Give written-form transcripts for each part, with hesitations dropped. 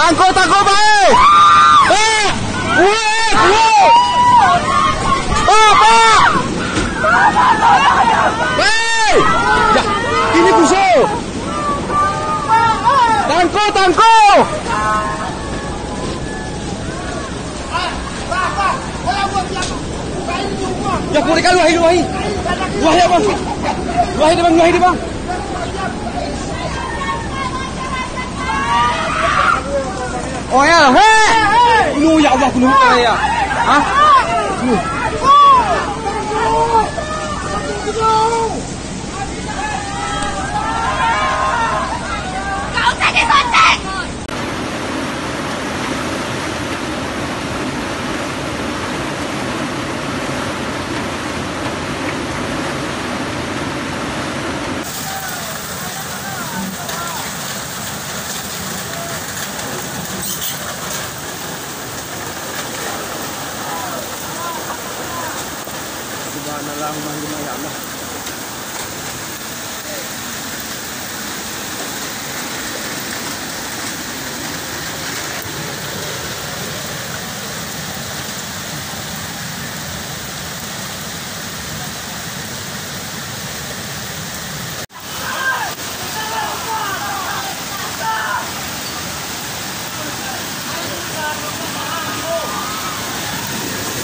Tangkap baik. Pak. Hei. Ya, ini busuk. Tangkap. Ya, purikan luahi. Luahi abang. Luahi dia bang. Oh ya, hei. Ya Allah, kuno ya. Hah? Subhanallah, ya Allah.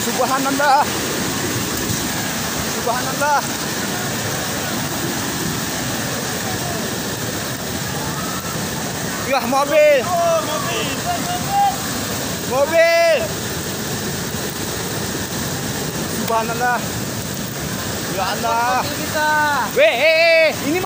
Subhanallah. Subhanallah. Ya, mobil. Mobil. Subhanallah. Ya Allah. Weh, ini